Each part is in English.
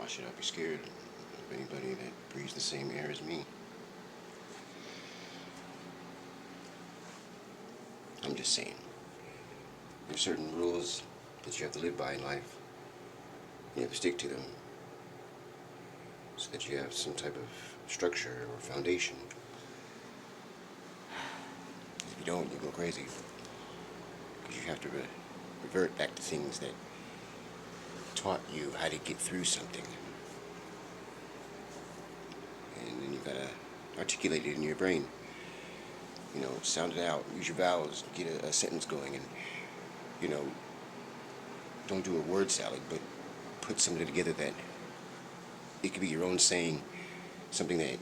Why should I be scared of anybody that breathes the same air as me? I'm just saying. There's certain rules that you have to live by in life. You have to stick to them so that you have some type of structure or foundation. If you don't, you go crazy. Because you have to revert back to things that taught you how to get through something. And then you gotta articulate it in your brain. Sound it out, use your vowels, get a sentence going, and, you know, don't do a word salad, but put something together that it could be your own saying, something that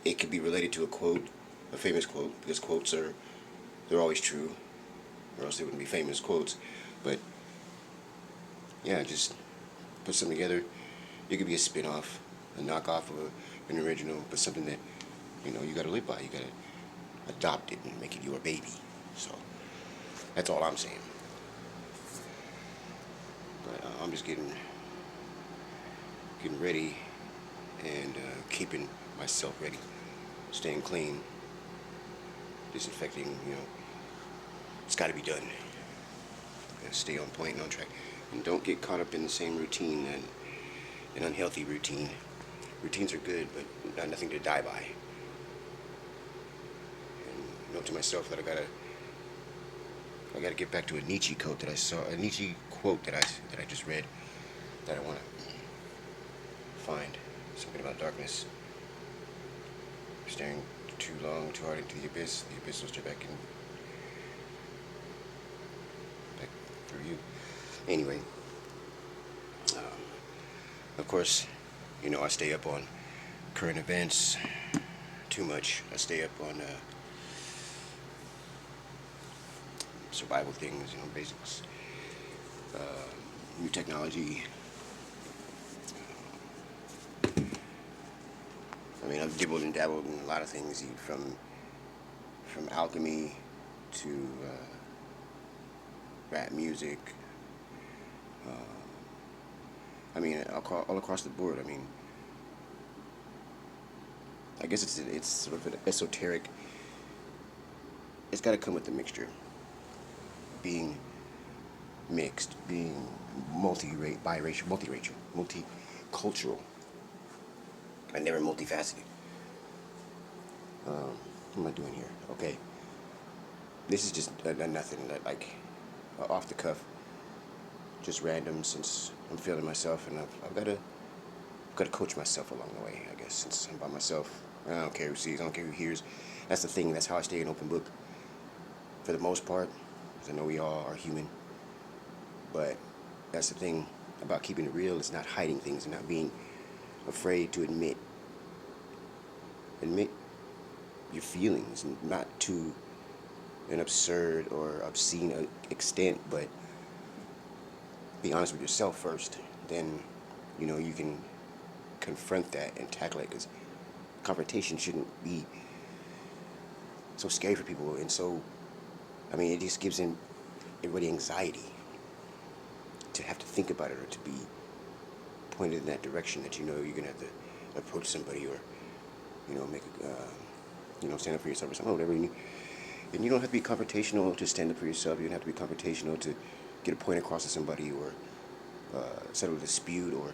it could be related to a quote, a famous quote, because they're always true, or else they wouldn't be famous quotes. But yeah, just put something together. It could be a spin-off, a knockoff of an original, but something that, you gotta live by. You gotta adopt it and make it your baby. So that's all I'm saying. But I'm just getting ready and keeping myself ready, staying clean, disinfecting. It's got to be done. Gotta stay on point and on track, and don't get caught up in the same routine and an unhealthy routine. Routines are good, but nothing to die by. And note to myself that I gotta get back to a Nietzsche quote that I saw, a Nietzsche quote that I just read, that I want to find. Something about darkness. Staring too long, too hard into the abyss will stare back through you. Anyway, of course, I stay up on current events too much. I stay up on survival things, basics, new technology. I mean, I've dibbled and dabbled in a lot of things, from alchemy to rap music. I mean, all across the board. I mean, I guess it's sort of an esoteric. It's got to come with the mixture. Being mixed, being biracial, multicultural, and never multifaceted. What am I doing here? Okay, this is just nothing, like off the cuff, just random. Since I'm feeling myself, and I've got to coach myself along the way. I guess since I'm by myself, I don't care who sees, I don't care who hears. That's the thing. That's how I stay an open book. For the most part, because I know we all are human. But that's the thing about keeping it real. It's not hiding things and not being afraid to admit your feelings, and not to an absurd or obscene extent, but be honest with yourself first. Then, you can confront that and tackle it, because confrontation shouldn't be so scary for people. And so, I mean, it just gives everybody anxiety to have to think about it, or to be pointed in that direction, that you're going to have to approach somebody, or make stand up for yourself or something, whatever you need. And you don't have to be confrontational to stand up for yourself. You don't have to be confrontational to get a point across to somebody, or settle a dispute. Or,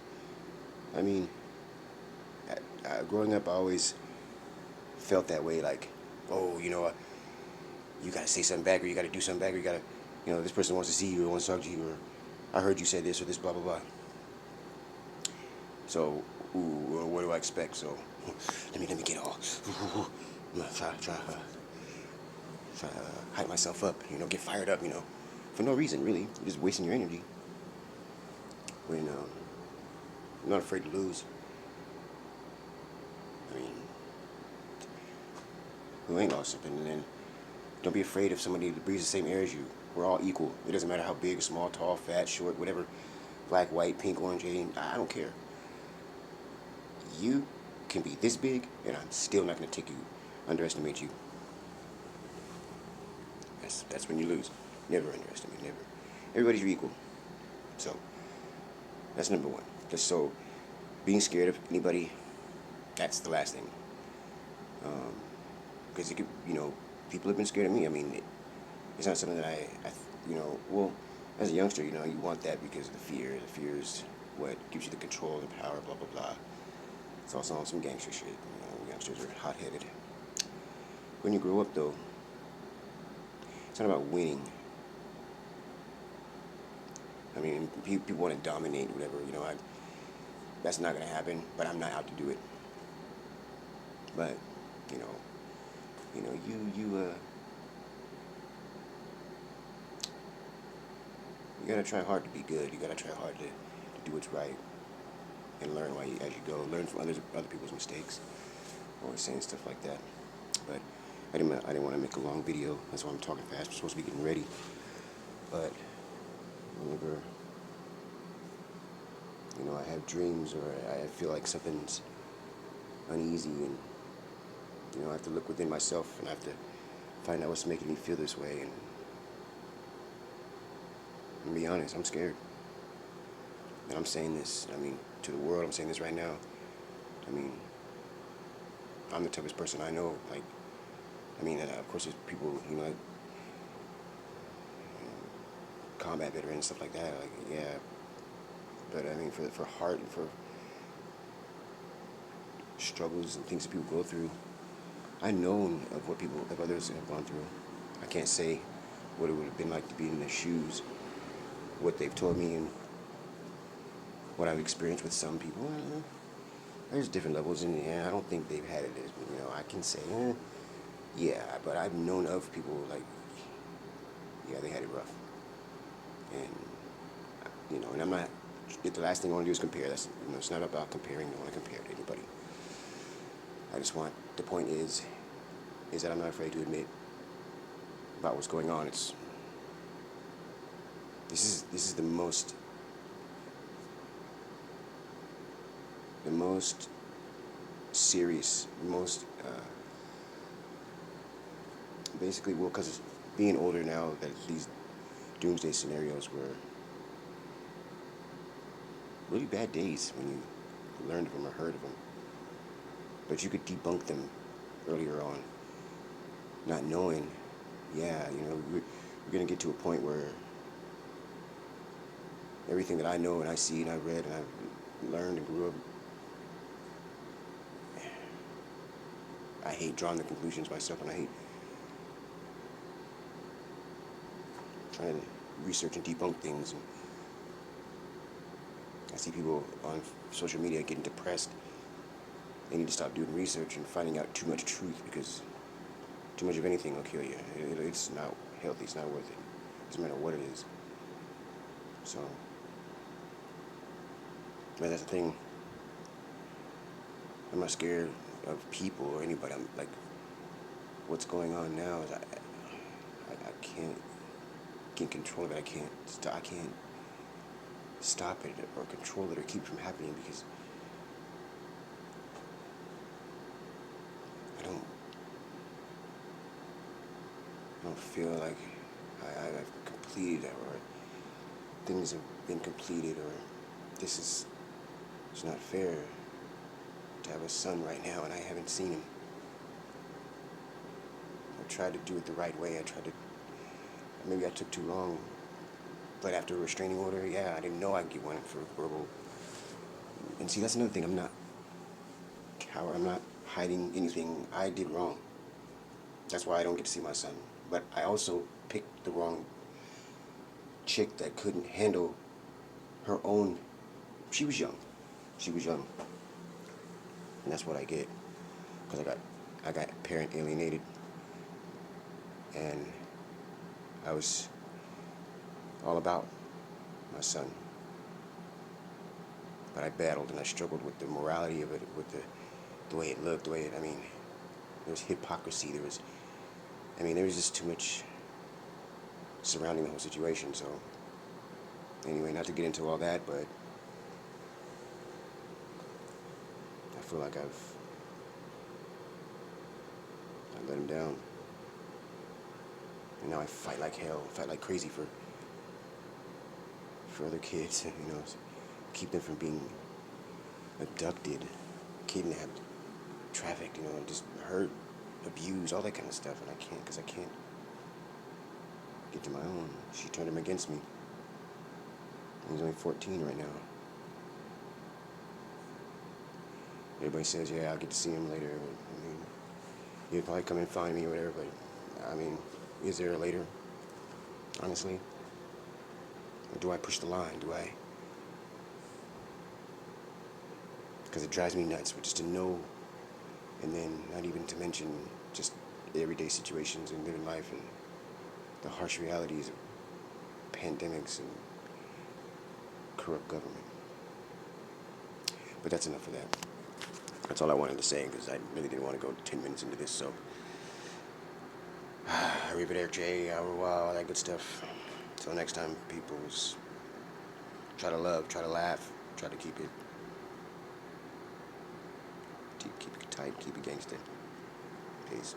I mean, growing up, I always felt that way. Like, oh, you got to say something back, or you got to do something back, or you got to, this person wants to see you, or wants to talk to you, or I heard you say this or this, blah, blah, blah. So, what do I expect? So, let me get all. I'm gonna try to hype myself up, get fired up, for no reason, really. You're just wasting your energy when you're not afraid to lose. I mean, who ain't lost something? And then don't be afraid if somebody breathes the same air as you. We're all equal. It doesn't matter how big, small, tall, fat, short, whatever, black, white, pink, orange, Asian. I don't care. You can be this big, and I'm still not going to underestimate you. That's when you lose. Never underestimate, never. Everybody's equal. So, that's number one. Just so being scared of anybody, that's the last thing. Because it could, people have been scared of me. I mean, it's not something that well, as a youngster, you want that because of the fear. The fear is what gives you the control, the power, blah, blah, blah. It's also on some gangster shit. Youngsters are hot-headed. When you grow up, though, it's not about winning. I mean, people want to dominate, whatever. That's not gonna happen. But I'm not out to do it. But you know, you gotta try hard to be good. You gotta try hard to do what's right and learn as you go. Learn from other people's mistakes. Always saying stuff like that. But I didn't want to make a long video. That's why I'm talking fast. I'm supposed to be getting ready. But whenever I have dreams or I feel like something's uneasy, and I have to look within myself and I have to find out what's making me feel this way, and be honest, I'm scared. And I'm saying this, to the world, I'm saying this right now. I mean, I'm the toughest person I know. Like, and of course there's people, like combat veterans and stuff like that. Like, yeah. But for heart and for struggles and things that people go through, I know of others have gone through. I can't say what it would have been like to be in their shoes, what they've told me, and what I've experienced with some people. There's different levels, and I don't think they've had it as, I can say, yeah, but I've known of people like, yeah, they had it rough. And I'm not, the last thing I want to do is compare. It's not about comparing. I don't want to compare to anybody. The point is that I'm not afraid to admit about what's going on. This is the most serious, basically, well, because being older now, that these doomsday scenarios were really bad days when you learned of them or heard of them. But you could debunk them earlier on, not knowing, we're going to get to a point where everything that I know and I see and I read and I've learned and grew up, I hate drawing the conclusions myself, and I hate trying to research and debunk things. And I see people on social media getting depressed. They need to stop doing research and finding out too much truth, because too much of anything will kill you. It's not healthy. It's not worth it. It doesn't matter what it is. So, but that's the thing. I'm not scared of people or anybody. I'm like, what's going on now is I can't control it. I can't stop it or control it or keep it from happening, because I don't feel like I've completed it, or things have been completed, or it's not fair to have a son right now and I haven't seen him. I tried to do it the right way. Maybe I took too long, but after a restraining order, yeah, I didn't know I'd get one for verbal. And see, that's another thing. I'm not coward. I'm not hiding anything I did wrong. That's why I don't get to see my son. But I also picked the wrong chick that couldn't handle her own. She was young. And that's what I get, because I got parent alienated, and I was all about my son. But I battled and I struggled with the morality of it, with the way it looked, there was hypocrisy, there was just too much surrounding the whole situation. So anyway, not to get into all that, but I feel like I let him down. And now I fight like hell, fight like crazy for other kids, keep them from being abducted, kidnapped, trafficked, just hurt, abused, all that kind of stuff. And I can't, because I can't get to my own. She turned him against me. He's only 14 right now. Everybody says, yeah, I'll get to see him later. I mean, he'll probably come and find me or whatever, but, I mean, is there a later? Honestly? Or do I push the line? Do I? Because it drives me nuts, but just to know, and then not even to mention just everyday situations and living life and the harsh realities of pandemics and corrupt government. But that's enough of that. That's all I wanted to say, because I really didn't want to go 10 minutes into this, so. Arrivederci, au revoir, all that good stuff. Until next time, peoples. Try to love, try to laugh, try to keep it tight, keep it gangster. Peace.